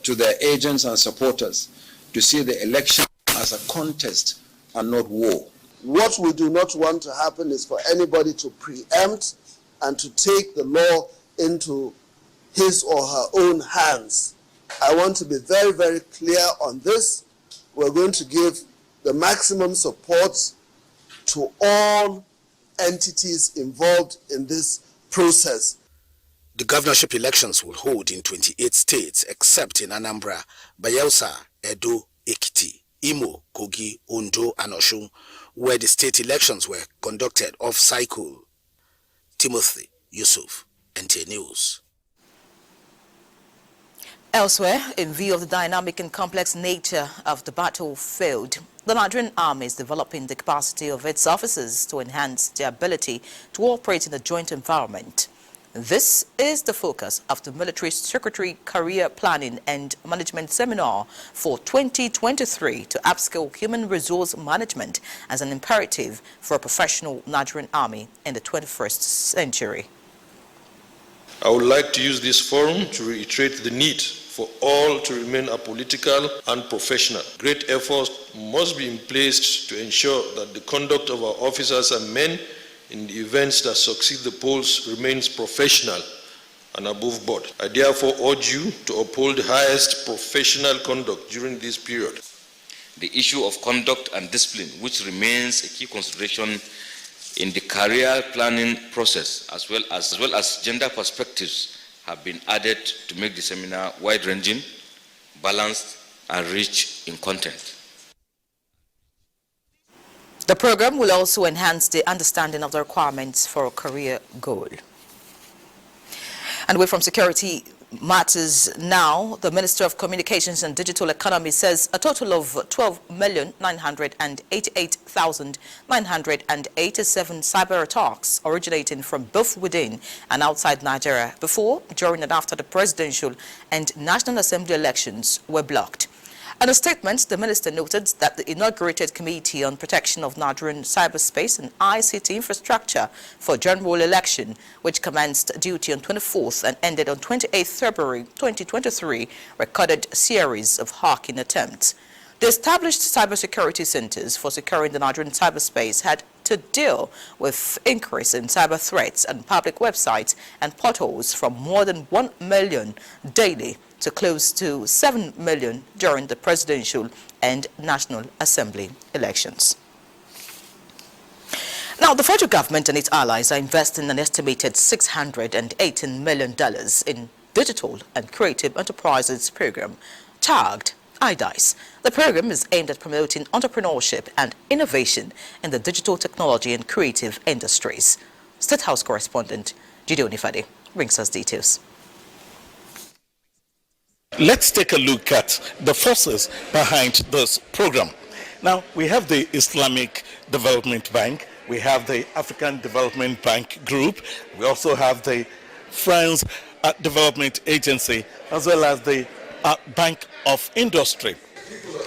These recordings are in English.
to their agents and supporters to see the election as a contest and not war. What we do not want to happen is for anybody to preempt and to take the law into his or her own hands. I want to be very, very clear on this. We're going to give the maximum support to all entities involved in this process. The governorship elections will hold in 28 states except in Anambra, Bayelsa, Edo, Ekiti, Imo, Kogi, Ondo, and Osun, where the state elections were conducted off-cycle. Timothy Yusuf, NTA News. Elsewhere, in view of the dynamic and complex nature of the battlefield, the Nigerian Army is developing the capacity of its officers to enhance their ability to operate in a joint environment. This is the focus of the Military Secretary Career Planning and Management Seminar for 2023 to upskill human resource management as an imperative for a professional Nigerian Army in the 21st century. I would like to use this forum to reiterate the need for all to remain apolitical and professional. Great efforts must be in place to ensure that the conduct of our officers and men in the events that succeed the polls remains professional and above board. I therefore urge you to uphold the highest professional conduct during this period. The issue of conduct and discipline, which remains a key consideration in the career planning process, as well as gender perspectives, have been added to make the seminar wide-ranging, balanced, and rich in content. The program will also enhance the understanding of the requirements for a career goal. And away from security matters now, the Minister of Communications and Digital Economy says a total of 12,988,987 cyber attacks originating from both within and outside Nigeria before, during and after the presidential and National Assembly elections were blocked. In a statement, the minister noted that the inaugurated Committee on Protection of Nigerian Cyberspace and ICT Infrastructure for General Election, which commenced duty on 24th and ended on 28th February 2023, recorded a series of hacking attempts. The established cybersecurity centers for securing the Nigerian cyberspace had to deal with increase in cyber threats and public websites and portals from more than 1 million daily to close to 7 million during the presidential and National Assembly elections. Now, the federal government and its allies are investing an estimated $618 million in digital and creative enterprises program tagged IDICE. The program is aimed at promoting entrepreneurship and innovation in the digital technology and creative industries. State House correspondent Gideon Ifade brings us details. Let's take a look at the forces behind this program. Now, we have the Islamic Development Bank, we have the African Development Bank Group, we also have the France Development Agency, as well as the Bank of Industry.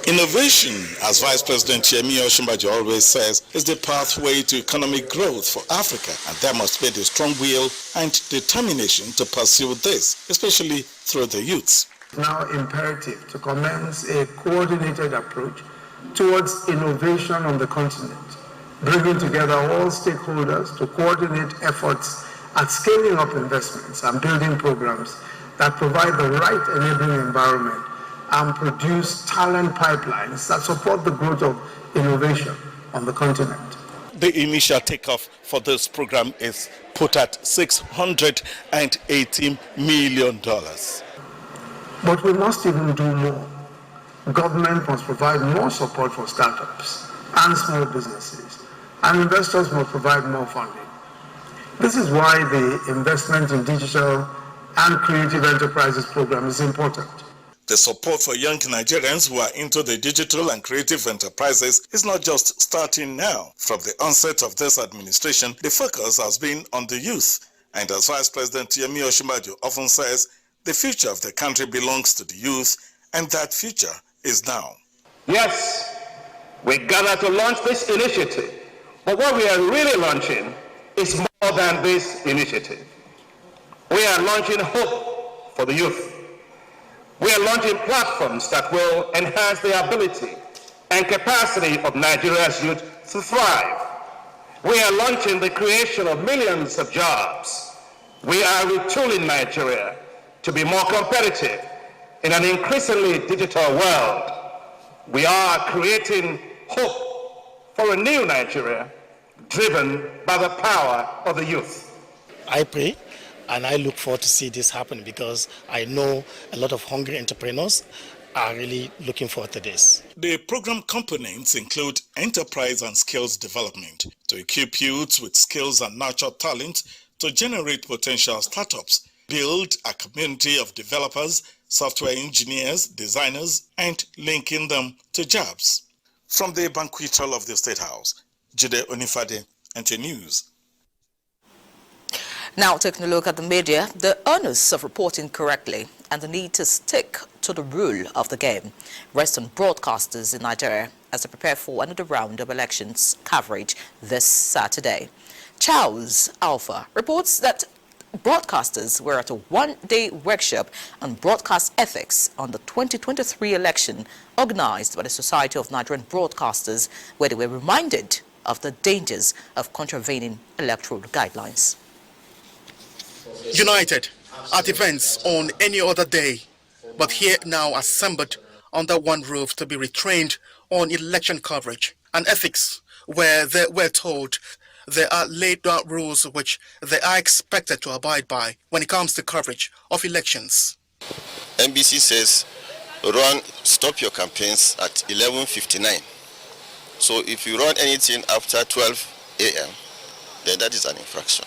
Innovation, as Vice President Yemi Osinbajo always says, is the pathway to economic growth for Africa, and there must be the strong will and determination to pursue this, especially through the youths. It's now imperative to commence a coordinated approach towards innovation on the continent, bringing together all stakeholders to coordinate efforts at scaling up investments and building programs that provide the right enabling environment and produce talent pipelines that support the growth of innovation on the continent. The initial takeoff for this program is put at $618 million. But we must even do more. Government must provide more support for startups and small businesses, and investors must provide more funding. This is why the investment in digital and creative enterprises program is important. The support for young Nigerians who are into the digital and creative enterprises is not just starting now. From the onset of this administration, the focus has been on the youth. And as Vice President Yemi Osinbajo often says, the future of the country belongs to the youth, and that future is now. Yes, we gather to launch this initiative, but what we are really launching is more than this initiative. We are launching hope for the youth. We are launching platforms that will enhance the ability and capacity of Nigeria's youth to thrive. We are launching the creation of millions of jobs. We are retooling Nigeria to be more competitive in an increasingly digital world. We are creating hope for a new Nigeria driven by the power of the youth. I pray and I look forward to see this happen because I know a lot of hungry entrepreneurs are really looking forward to this. The program components include enterprise and skills development to equip youths with skills and nurture talent to generate potential startups, build a community of developers, software engineers, designers, and linking them to jobs. From the banquet hall of the State House, Jide Onifade, NTA News. Now taking a look at the media, the onus of reporting correctly and the need to stick to the rule of the game rest on broadcasters in Nigeria as they prepare for another round of elections coverage this Saturday. Charles Alpha reports that broadcasters were at a one-day workshop on broadcast ethics on the 2023 election organized by the Society of Nigerian Broadcasters, where they were reminded of the dangers of contravening electoral guidelines. United at events on any other day, but here now assembled under one roof to be retrained on election coverage and ethics, where they were told there are laid down rules which they are expected to abide by when it comes to coverage of elections. NBC says stop your campaigns at 11:59. So if you run anything after 12 a.m., then that is an infraction.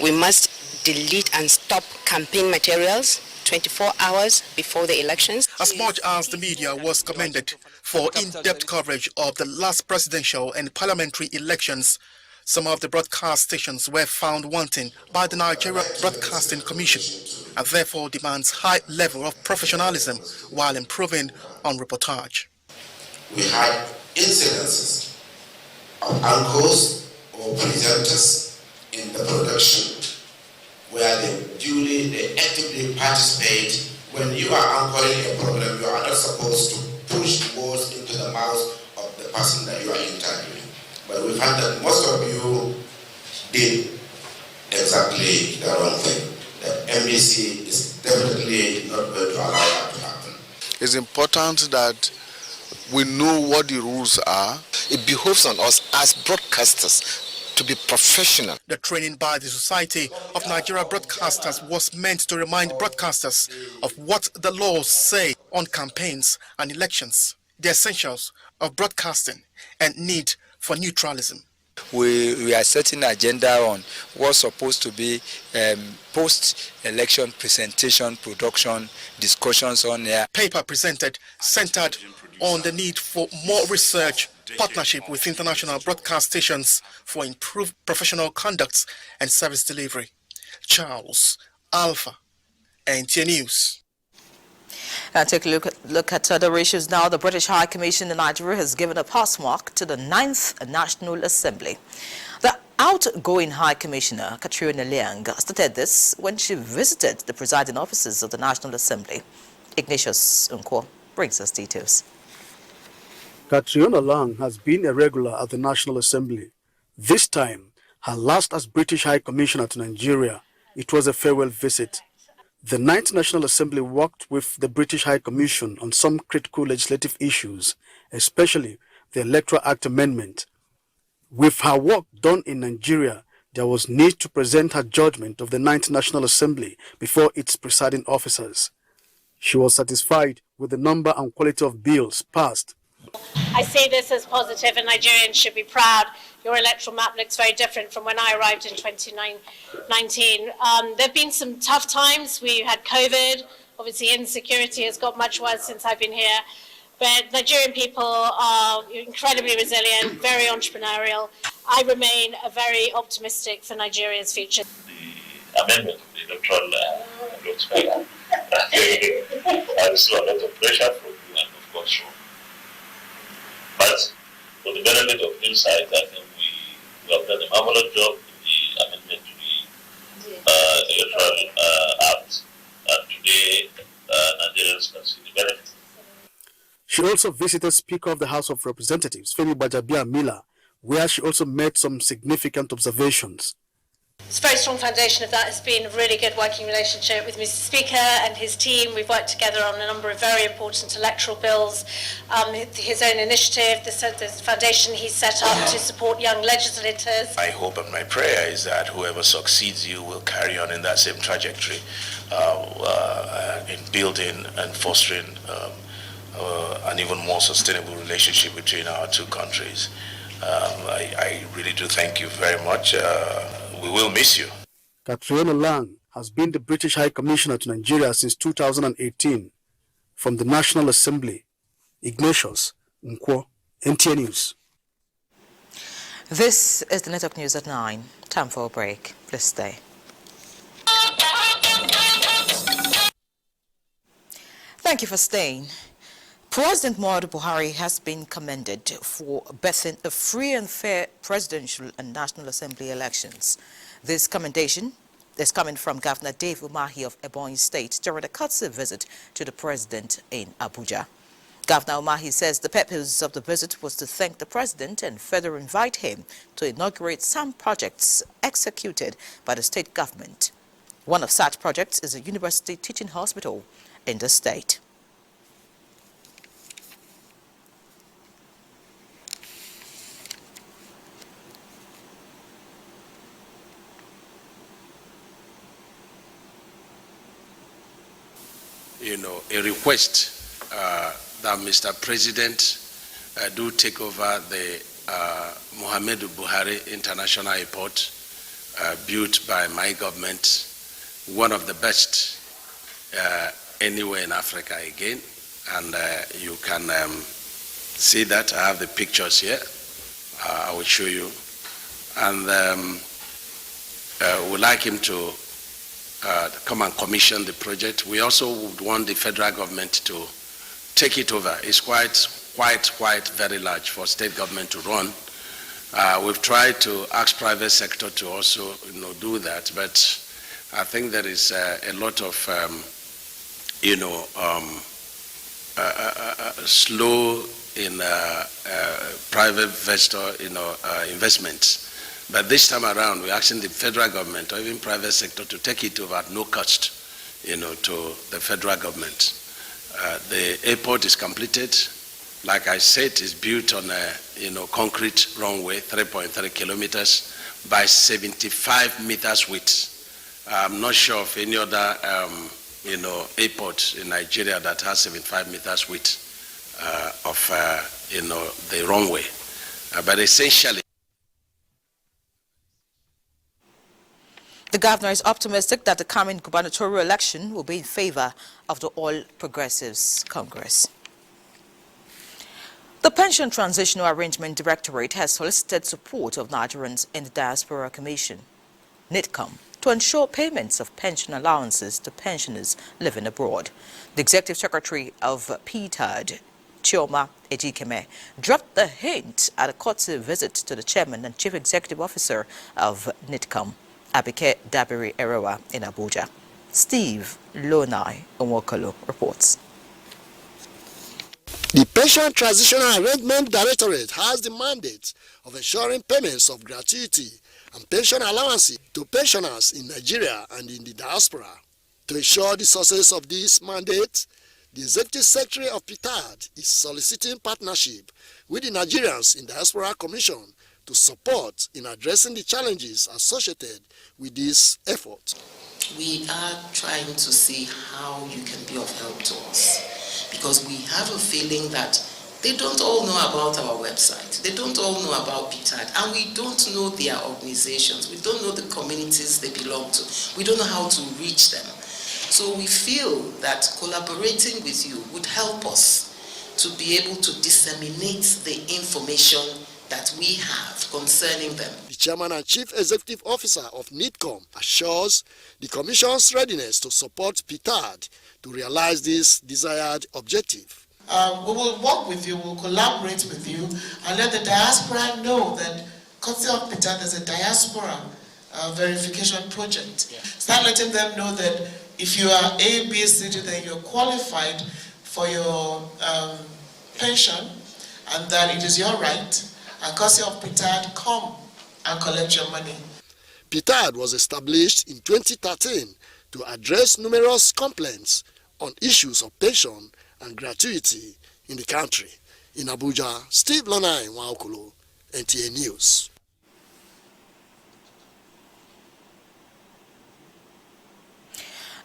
We must delete and stop campaign materials 24 hours before the elections. As much as the media was commended for in-depth coverage of the last presidential and parliamentary elections, some of the broadcast stations were found wanting by the Nigerian Broadcasting Commission and therefore demands high level of professionalism while improving on reportage. We had incidences of anchors or presenters in the production where they actively participate. When you are anchoring a program, you are not supposed to push words into the mouth of the person that you are interviewing. But we found that most of you did exactly the wrong thing. The NBC is definitely not going to allow that to happen. It's important that we know what the rules are. It behoves on us as broadcasters to be professional. The training by the Society of Nigeria Broadcasters was meant to remind broadcasters of what the laws say on campaigns and elections, the essentials of broadcasting, and need for neutralism. We are setting an agenda on what's supposed to be post-election presentation, production, discussions on air. Paper presented centered on the need for more research, partnership with international broadcast stations for improved professional conduct and service delivery. Charles Alpha, NTA News. Take a look at other issues now. The British High Commission in Nigeria has given a pass mark to the 9th National Assembly. The outgoing High Commissioner, Katrina Liang, stated this when she visited the presiding officers of the National Assembly. Ignatius Unko brings us details. Katrina Liang has been a regular at the National Assembly. This time, her last as British High Commissioner to Nigeria, it was a farewell visit. The 9th National Assembly worked with the British High Commission on some critical legislative issues, especially the Electoral Act Amendment. With her work done in Nigeria, there was need to present her judgment of the 9th National Assembly before its presiding officers. She was satisfied with the number and quality of bills passed. I see this as positive and Nigerians should be proud. Your electoral map looks very different from when I arrived in 2019. There have been some tough times. We had COVID. Obviously, insecurity has got much worse since I've been here. But Nigerian people are incredibly resilient, very entrepreneurial. I remain very optimistic for Nigeria's future. The amendment of the electoral looks better. I saw a lot of pressure from you and of course from. But for the benefit of insight, I think we have done a marvelous job in the amendment to the Electoral Act. And today, Nigerians others can see the benefit. She also visited Speaker of the House of Representatives, Femi Gbajabiamila, where she also made some significant observations. It's a very strong foundation of that. It's been a really good working relationship with Mr. Speaker and his team. We've worked together on a number of very important electoral bills. His own initiative, the foundation he's set up to support young legislators. My hope and my prayer is that whoever succeeds you will carry on in that same trajectory in building and fostering an even more sustainable relationship between our two countries. I really do thank you very much. We will miss you. Adeola Lagos has been the British High Commissioner to Nigeria since 2018. From the National Assembly, Ignatius Nkwo, NTA News. This is the Network News at 9. Time for a break. Please stay. Thank you for staying. President Muhammadu Buhari has been commended for birthing a free and fair presidential and National Assembly elections. This commendation is coming from Governor Dave Umahi of Ebonyi State during a courtesy visit to the president in Abuja. Governor Umahi says the purpose of the visit was to thank the president and further invite him to inaugurate some projects executed by the state government. One of such projects is a university teaching hospital in the state. A request that Mr. President do take over the Muhammadu Buhari International Airport built by my government, one of the best anywhere in Africa again. And you can see that. I have the pictures here. I will show you. And we'd like him to come and commission the project. We also would want the federal government to take it over. It's quite very large for state government to run. We've tried to ask private sector to also do that, but I think there is a lot of slow in private investor investments. But this time around, we're asking the federal government or even private sector to take it over at no cost, to the federal government. The airport is completed. Like I said, it's built on a concrete runway, 3.3 kilometers by 75 meters width. I'm not sure of any other, airport in Nigeria that has 75 meters width of, the runway. But essentially, the governor is optimistic that the coming gubernatorial election will be in favor of the All Progressives Congress. The Pension Transitional Arrangement Directorate has solicited support of Nigerians in the Diaspora Commission, NITCOM, to ensure payments of pension allowances to pensioners living abroad. The Executive Secretary of PTAD, Chioma Ejikeme, dropped the hint at a courtesy visit to the Chairman and Chief Executive Officer of NITCOM, Abike Dabiri Erewa in Abuja. Steve Lonai Onwokolo reports. The Pension Transitional Arrangement Directorate has the mandate of ensuring payments of gratuity and pension allowances to pensioners in Nigeria and in the diaspora. To ensure the success of this mandate, the Executive Secretary of PTAD is soliciting partnership with the Nigerians in Diaspora Commission to support in addressing the challenges associated with this effort. We are trying to see how you can be of help to us, because we have a feeling that they don't all know about our website, they don't all know about PTAD, and we don't know their organizations, we don't know the communities they belong to, we don't know how to reach them. So we feel that collaborating with you would help us to be able to disseminate the information that we have concerning them. The Chairman and Chief Executive Officer of NITCOM assures the Commission's readiness to support PTAD to realize this desired objective. We will work with you, we'll collaborate with you, and let the diaspora know that courtesy of PTAD is a diaspora verification project. Yeah. Start letting them know that if you are A, B, C, D, then you're qualified for your pension, and that it is your right, and courtesy of PITAD, come and collect your money. PITAD was established in 2013 to address numerous complaints on issues of pension and gratuity in the country. In Abuja, Steve Lonai Nwaokolo, NTA News.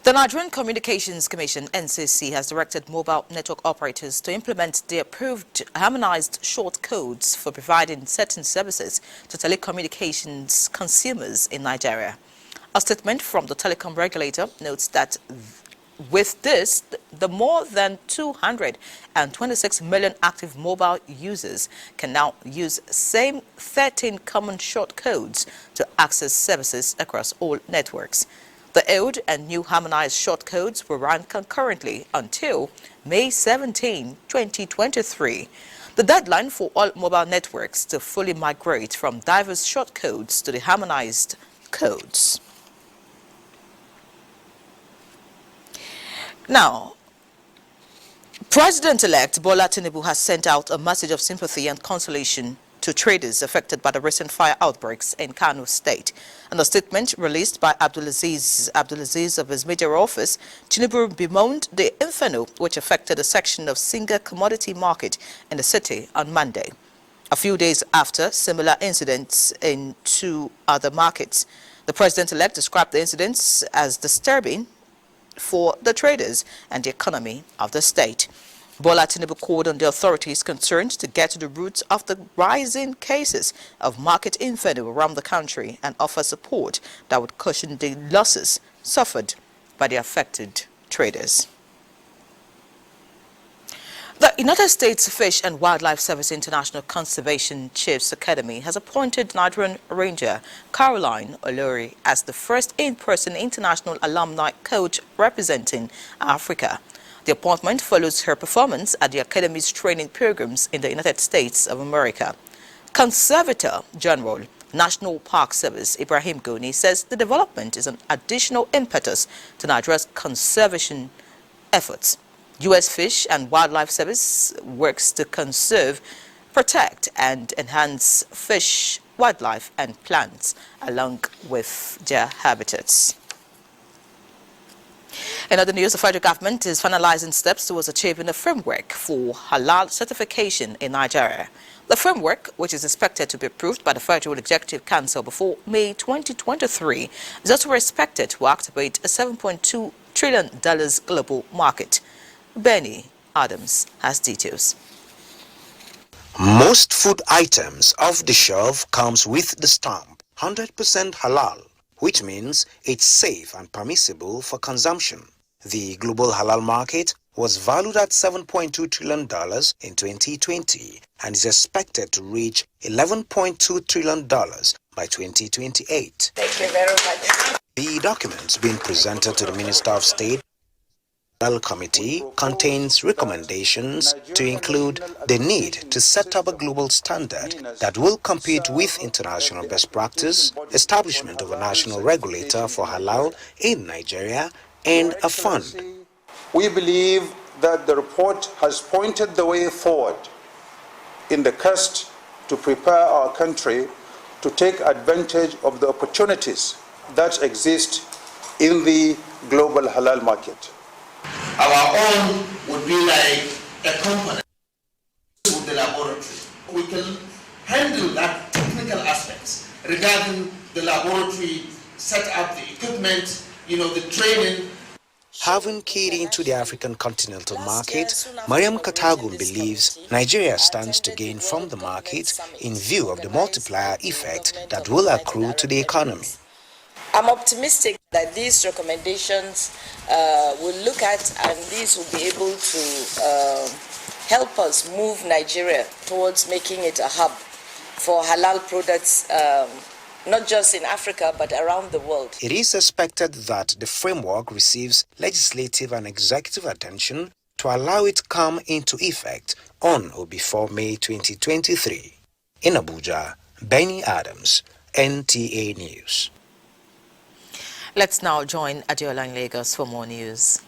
The Nigerian Communications Commission, NCC, has directed mobile network operators to implement the approved harmonized short codes for providing certain services to telecommunications consumers in Nigeria. A statement from the telecom regulator notes that with this, the more than 226 million active mobile users can now use same 13 common short codes to access services across all networks. The old and new harmonized short codes will run concurrently until May 17, 2023. The deadline for all mobile networks to fully migrate from diverse short codes to the harmonized codes. Now, President-elect Bola Tinubu has sent out a message of sympathy and consolation to traders affected by the recent fire outbreaks in Kano State. In a statement released by Abdulaziz of his media office, Tinubu bemoaned the inferno which affected a section of single commodity market in the city on Monday. A few days after similar incidents in two other markets, the president-elect described the incidents as disturbing for the traders and the economy of the state. Bola Tinubu called on the authorities concerned to get to the roots of the rising cases of market inferno around the country and offer support that would cushion the losses suffered by the affected traders. The United States Fish and Wildlife Service International Conservation Chiefs Academy has appointed Nigerian Ranger Caroline Olori as the first in-person international alumni coach representing Africa. The appointment follows her performance at the Academy's training programs in the United States of America. Conservator General, National Park Service Ibrahim Goni says the development is an additional impetus to Nigeria's conservation efforts. U.S. Fish and Wildlife Service works to conserve, protect and enhance fish, wildlife and plants along with their habitats. In other news, the federal government is finalizing steps towards achieving a framework for Halal Certification in Nigeria. The framework, which is expected to be approved by the Federal Executive Council before May 2023, is also expected to activate a $7.2 trillion global market. Benny Adams has details. Most food items off the shelf comes with the stamp 100% halal, which means it's safe and permissible for consumption. The global halal market was valued at $7.2 trillion in 2020 and is expected to reach $11.2 trillion by 2028. Thank you very much. The document being presented to the Minister of State Committee contains recommendations to include the need to set up a global standard that will compete with international best practice, establishment of a national regulator for halal in Nigeria, and a fund. We believe that the report has pointed the way forward in the quest to prepare our country to take advantage of the opportunities that exist in the global halal market. Our own would be like a component with the laboratory. We can handle that technical aspects regarding the laboratory, set up the equipment, the training. Having keyed into the African continental market, Mariam Katagun believes Nigeria stands to gain from the market in view of the multiplier effect that will accrue to the economy. I'm optimistic that these recommendations will look at, and these will be able to help us move Nigeria towards making it a hub for halal products, not just in Africa, but around the world. It is expected that the framework receives legislative and executive attention to allow it to come into effect on or before May 2023. In Abuja, Benny Adams, NTA News. Let's now join Adeola Lagos for more news.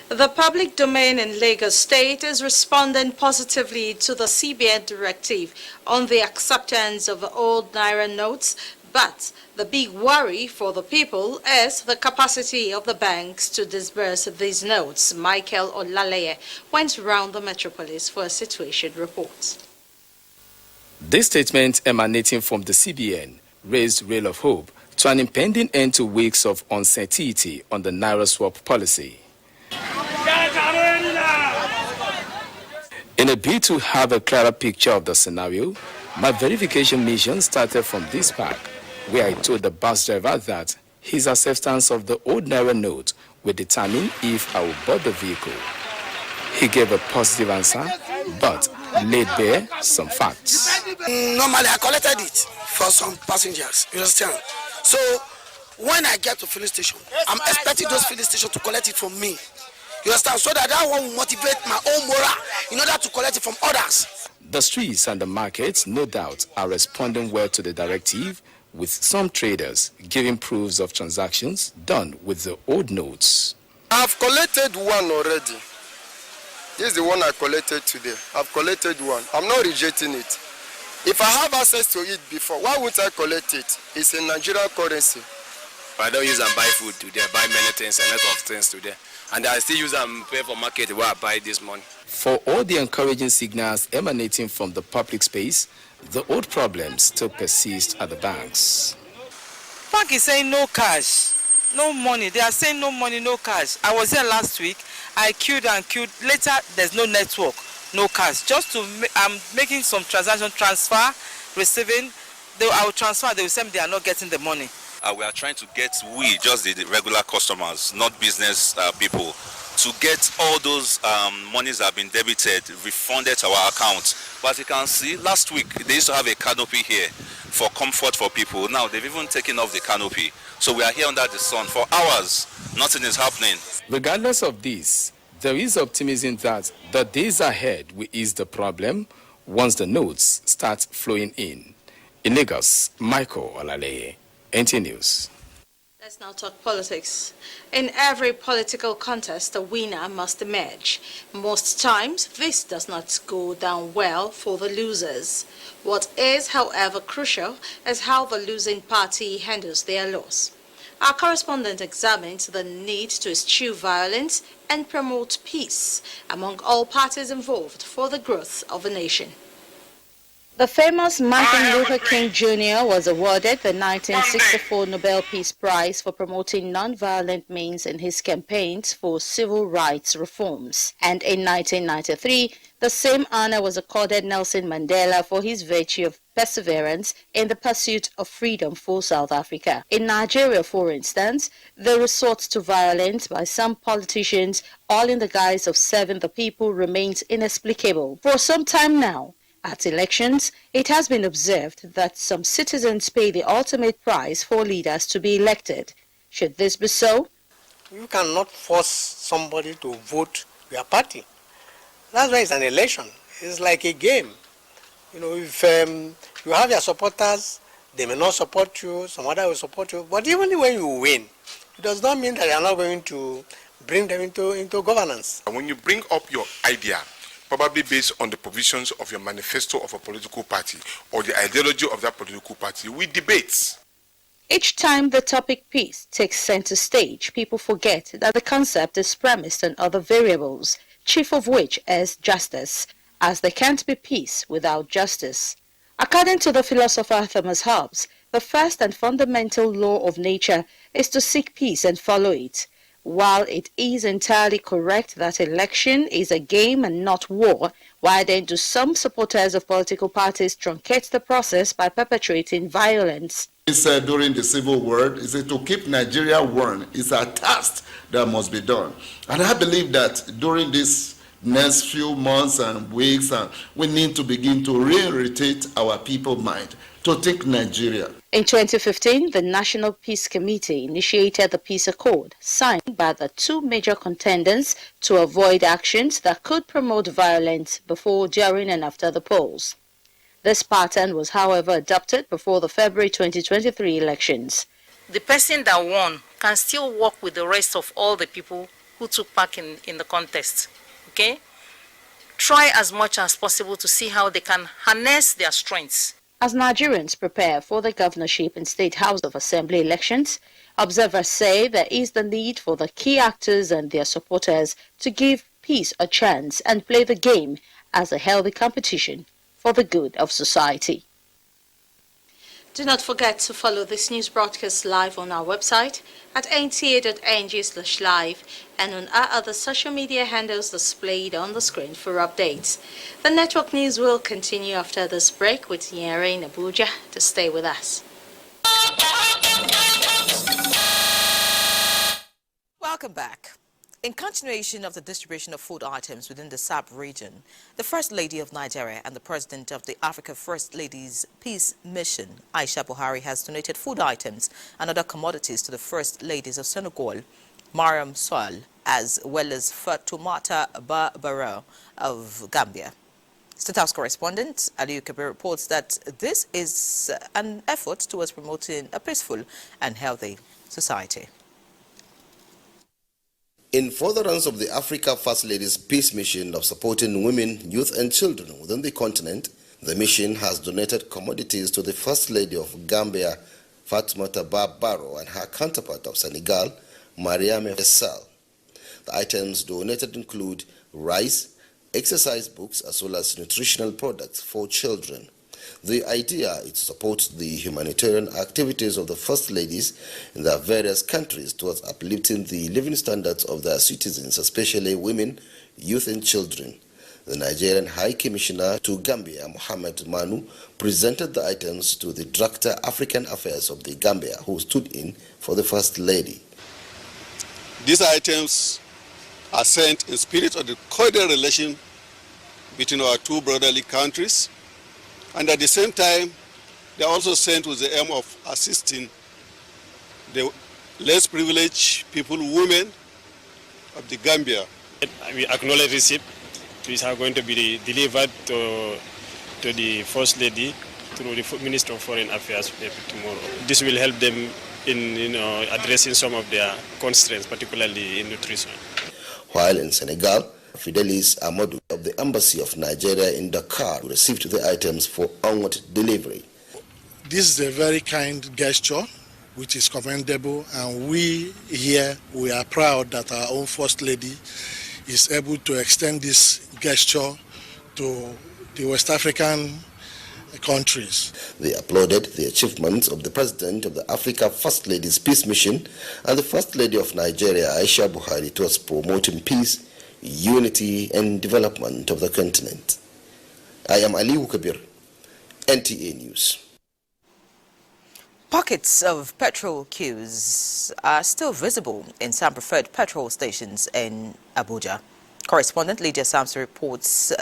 The public domain in Lagos State is responding positively to the CBN directive on the acceptance of old Naira notes, but the big worry for the people is the capacity of the banks to disburse these notes. Michael Olaleye went around the metropolis for a situation report. This statement emanating from the CBN raised ray of hope to an impending end to weeks of uncertainty on the Naira swap policy. In a bid to have a clearer picture of the scenario, my verification mission started from this park, where I told the bus driver that his acceptance of the old Naira note would determine if I would board the vehicle. He gave a positive answer, but laid bare some facts. Normally, I collected it for some passengers, you understand? So, when I get to filling station, I'm expecting those filling stations to collect it from me. You understand? So that one will motivate my own morale in order to collect it from others. The streets and the markets, no doubt, are responding well to the directive, with some traders giving proofs of transactions done with the old notes. I've collected one already. This is the one I collected today. I've collected one. I'm not rejecting it. If I have access to it before, why would I collect it? It's in Nigerian currency. I don't use and buy food today. I buy many things, a lot of things today. And I still use and pay for market where I buy this money. For all the encouraging signals emanating from the public space, the old problems still persist at the banks. Bank is saying no cash, no money. They are saying no money, no cash. I was here last week. I queued and queued. Later, there's no network, no cash. Just to, I'm making some transaction transfer, receiving. I will transfer. They will say they are not getting the money. We are trying to get just the regular customers, not business people, to get all those monies that have been debited refunded to our account. But as you can see, last week they used to have a canopy here for comfort for people. Now they've even taken off the canopy. So we are here under the sun for hours. Nothing is happening. Regardless of this, there is optimism that the days ahead will ease the problem once the notes start flowing in. In Lagos, Michael Olaleye, NTA News. Let's now talk politics. In every political contest, a winner must emerge. Most times, this does not go down well for the losers. What is, however, crucial is how the losing party handles their loss. Our correspondent examines the need to eschew violence and promote peace among all parties involved for the growth of a nation. The famous Martin Luther King Jr. was awarded the 1964 Nobel Peace Prize for promoting non-violent means in his campaigns for civil rights reforms. And in 1993, the same honor was accorded Nelson Mandela for his virtue of perseverance in the pursuit of freedom for South Africa. In Nigeria, for instance, the resort to violence by some politicians, all in the guise of serving the people, remains inexplicable. For some time now, at elections, it has been observed that some citizens pay the ultimate price for leaders to be elected. Should this be so? You cannot force somebody to vote your party. That's why it's an election. It's like a game. You know, if you have your supporters, they may not support you, some other will support you. But even when you win, it does not mean that you are not going to bring them into governance. When you bring up your idea, probably based on the provisions of your manifesto of a political party or the ideology of that political party, we debate. Each time the topic peace takes center stage, people forget that the concept is premised on other variables, chief of which is justice, as there can't be peace without justice. According to the philosopher Thomas Hobbes, the first and fundamental law of nature is to seek peace and follow it. While it is entirely correct that election is a game and not war, why then do some supporters of political parties truncate the process by perpetrating violence? He said during the Civil War, he said to keep Nigeria one is a task that must be done. And I believe that during this next few months and weeks, we need to begin to re-irritate our people's mind to think Nigeria. In 2015, the National Peace Committee initiated the Peace Accord, signed by the two major contenders to avoid actions that could promote violence before, during, and after the polls. This pattern was, however, adopted before the February 2023 elections. The person that won can still work with the rest of all the people who took part in the contest. Okay? Try as much as possible to see how they can harness their strengths. As Nigerians prepare for the governorship and State House of Assembly elections, observers say there is the need for the key actors and their supporters to give peace a chance and play the game as a healthy competition for the good of society. Do not forget to follow this news broadcast live on our website at nta.ng/live and on our other social media handles displayed on the screen for updates. The network news will continue after this break with Yere in Abuja. To stay with us. Welcome back. In continuation of the distribution of food items within the SAP region, the First Lady of Nigeria and the President of the Africa First Ladies Peace Mission, Aisha Buhari, has donated food items and other commodities to the First Ladies of Senegal, Mariam Soal, as well as Fatoumata Barbaro of Gambia. State House correspondent Adeola Lagos reports that this is an effort towards promoting a peaceful and healthy society. In furtherance of the Africa First Ladies Peace Mission of supporting women, youth and children within the continent, the mission has donated commodities to the First Lady of Gambia, Fatoumata Barbaro, and her counterpart of Senegal, Mariam Soal. The items donated include rice, exercise books, as well as nutritional products for children. The idea is to support the humanitarian activities of the First Ladies in their various countries towards uplifting the living standards of their citizens, especially women, youth and children. The Nigerian High Commissioner to Gambia, Mohamed Manu, presented the items to the Director African Affairs of the Gambia, who stood in for the First Lady. These items are sent in spirit of the cordial relation between our two brotherly countries, and at the same time, they are also sent with the aim of assisting the less privileged people, women of the Gambia. We acknowledge receipt, which are going to be delivered to the First Lady through the Minister of Foreign Affairs tomorrow. This will help them in addressing some of their constraints, particularly in nutrition. While in Senegal, Fidelis Amadou of the Embassy of Nigeria in Dakar received the items for onward delivery. This is a very kind gesture, which is commendable, and we here, we are proud that our own First Lady is able to extend this gesture to the West African countries. They applauded the achievements of the President of the Africa First Ladies Peace Mission and the First Lady of Nigeria, Aisha Buhari, towards promoting peace, unity and development of the continent. I am Ali Kabir, NTA News. Pockets of petrol queues are still visible in some preferred petrol stations in Abuja. Correspondent Lydia Samson reports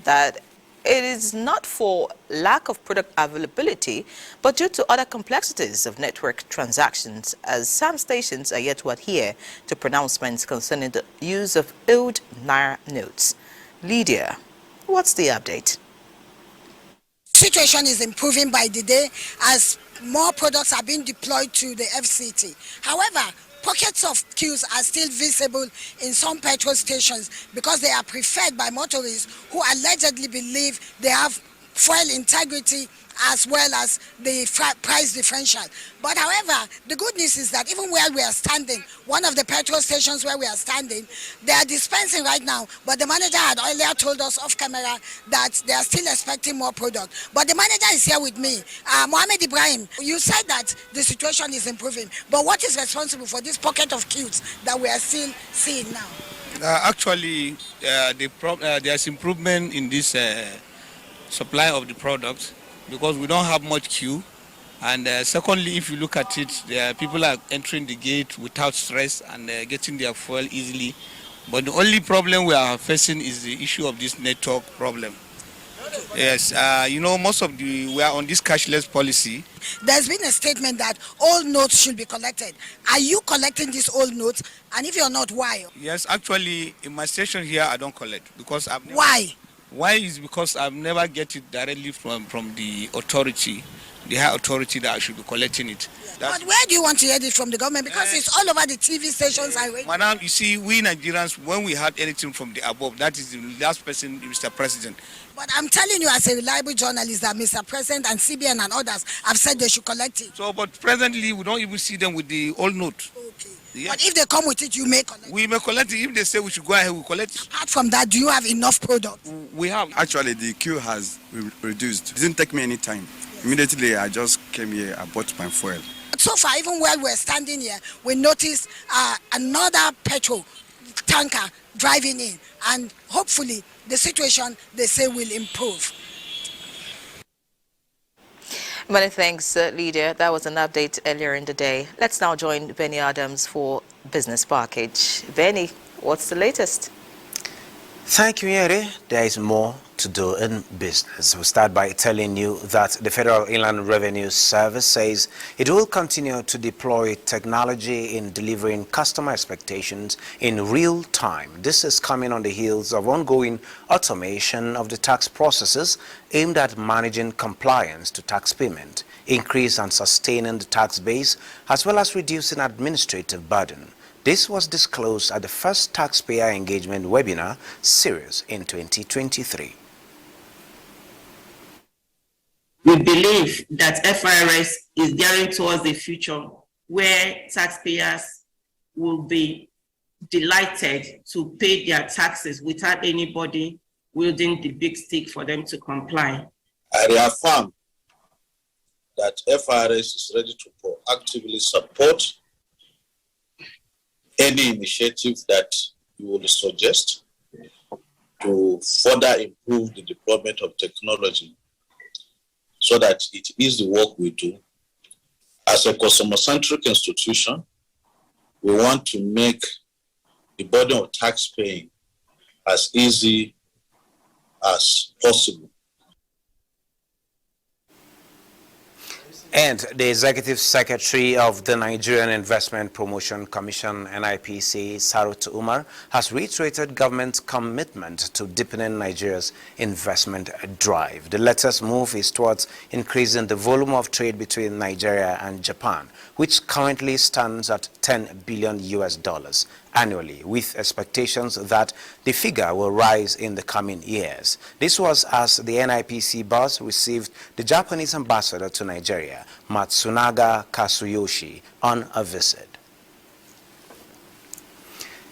that it is not for lack of product availability, but due to other complexities of network transactions, as some stations are yet to adhere to pronouncements concerning the use of old Naira notes. Lydia, what's the update? Situation is improving by the day as more products are being deployed to the FCT. However, pockets of queues are still visible in some petrol stations because they are preferred by motorists who allegedly believe they have fuel integrity as well as the price differential. But however, the good news is that even where we are standing, one of the petrol stations where we are standing, they are dispensing right now, but the manager had earlier told us off camera that they are still expecting more product. But the manager is here with me. Mohammed Ibrahim, you said that the situation is improving, but what is responsible for this pocket of queues that we are still seeing now? Actually, there's improvement in this supply of the products, because we don't have much queue, and secondly, if you look at it, people are entering the gate without stress and getting their fuel easily. But the only problem we are facing is the issue of this network problem. Yes, most of we are on this cashless policy. There's been a statement that all notes should be collected. Are you collecting these old notes? And if you're not, why? Yes, actually, in my station here, I don't collect because Why? Why is because I've never get it directly from the authority, the high authority that I should be collecting it. But where do you want to hear this from the government? Because it's all over the TV stations and radio. Madam, you see, we Nigerians, when we had anything from the above, that is the last person, Mr. President. But I'm telling you as a reliable journalist that Mr. President and CBN and others have said they should collect it. So, but presently, we don't even see them with the old note. Okay. Yeah. But if they come with it, you may collect it. We may collect it. If they say we should go ahead, we collect it. Apart from that, do you have enough product? We have. Actually, the queue has reduced. It didn't take me any time. Immediately, I just came here, I bought my fuel. So far, even while we're standing here, we noticed another petrol tanker driving in, and hopefully the situation, they say, will improve. Many thanks, Lydia. That was an update earlier in the day. Let's now join Benny Adams for Business Package. Benny, what's the latest? Thank you, Yeri. There is more to do in business. We'll start by telling you that the Federal Inland Revenue Service says it will continue to deploy technology in delivering customer expectations in real time. This is coming on the heels of ongoing automation of the tax processes aimed at managing compliance to tax payment, increase and sustaining the tax base, as well as reducing administrative burden. This was disclosed at the first taxpayer engagement webinar series in 2023. We believe that FIRS is gearing towards the future where taxpayers will be delighted to pay their taxes without anybody wielding the big stick for them to comply. I reaffirm that FIRS is ready to proactively support any initiative that you will suggest to further improve the deployment of technology so that it is the work we do. As a customer-centric institution, we want to make the burden of tax paying as easy as possible. And the Executive Secretary of the Nigerian Investment Promotion Commission, NIPC, Sarut Umar, has reiterated government's commitment to deepening Nigeria's investment drive. The latest move is towards increasing the volume of trade between Nigeria and Japan, which currently stands at $10 billion annually, with expectations that the figure will rise in the coming years. This was as the NIPC boss received the Japanese ambassador to Nigeria, Matsunaga Kazuyoshi, on a visit.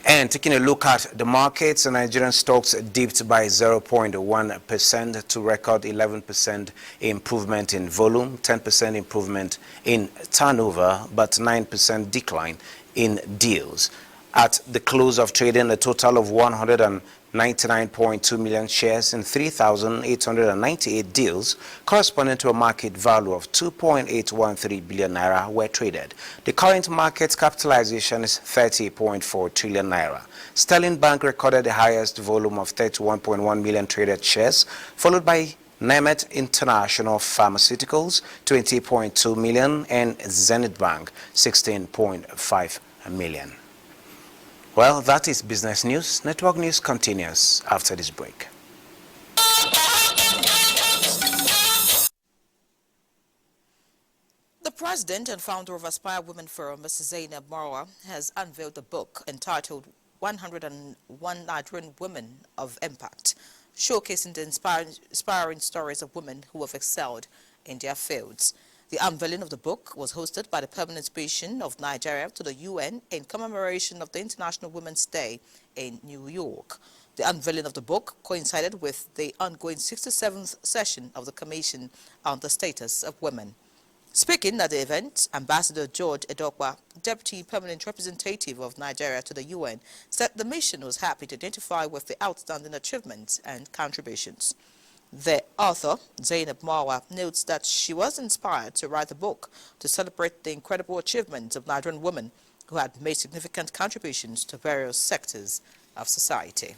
And taking a look at the markets, the Nigerian stocks dipped by 0.1% to record 11% improvement in volume, 10% improvement in turnover, but 9% decline in deals. At the close of trading, a total of 199.2 million shares in 3,898 deals, corresponding to a market value of 2.813 billion naira, were traded. The current market capitalization is 30.4 trillion naira. Sterling Bank recorded the highest volume of 31.1 million traded shares, followed by Nemet International Pharmaceuticals, 20.2 million, and Zenith Bank, 16.5 million. Well, that is business news. Network news continues after this break. The president and founder of Aspire Women Forum, Mrs. Zainab Marwa, has unveiled a book entitled 101 Nigerian Women of Impact, showcasing the inspiring stories of women who have excelled in their fields. The unveiling of the book was hosted by the Permanent Mission of Nigeria to the UN in commemoration of the International Women's Day in New York. The unveiling of the book coincided with the ongoing 67th session of the Commission on the Status of Women. Speaking at the event, Ambassador George Edokwa, Deputy Permanent Representative of Nigeria to the UN, said the mission was happy to identify with the outstanding achievements and contributions. The author, Zainab Marwa, notes that she was inspired to write a book to celebrate the incredible achievements of Nigerian women who had made significant contributions to various sectors of society.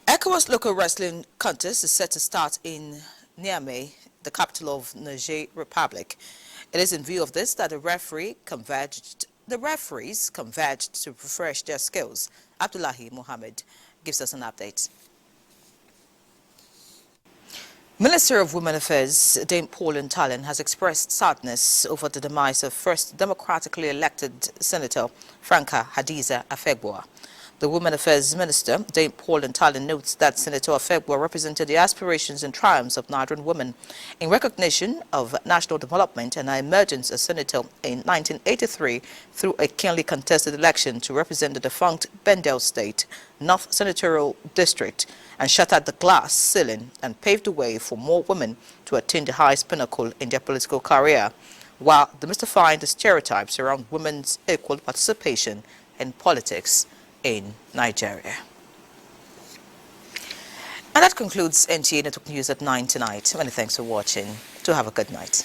ECOWAS local wrestling contest is set to start in Niamey, the capital of Niger Republic. It is in view of this that the referee converged the referees converged to refresh their skills. Abdullahi Mohammed gives us an update. Minister of Women Affairs Dame Paul Ntalen has expressed sadness over the demise of first democratically elected Senator Franca Hadiza Afegbua. The Women Affairs Minister, Dame Paul Ntalen, notes that Senator Afegbua represented the aspirations and triumphs of Nigerian women in recognition of national development and her emergence as senator in 1983 through a keenly contested election to represent the defunct Bendel State North Senatorial District, and shattered the glass ceiling and paved the way for more women to attain the highest pinnacle in their political career, while demystifying the stereotypes around women's equal participation in politics in Nigeria. And that concludes NTA Network News at 9 tonight. Many thanks for watching. Do have a good night.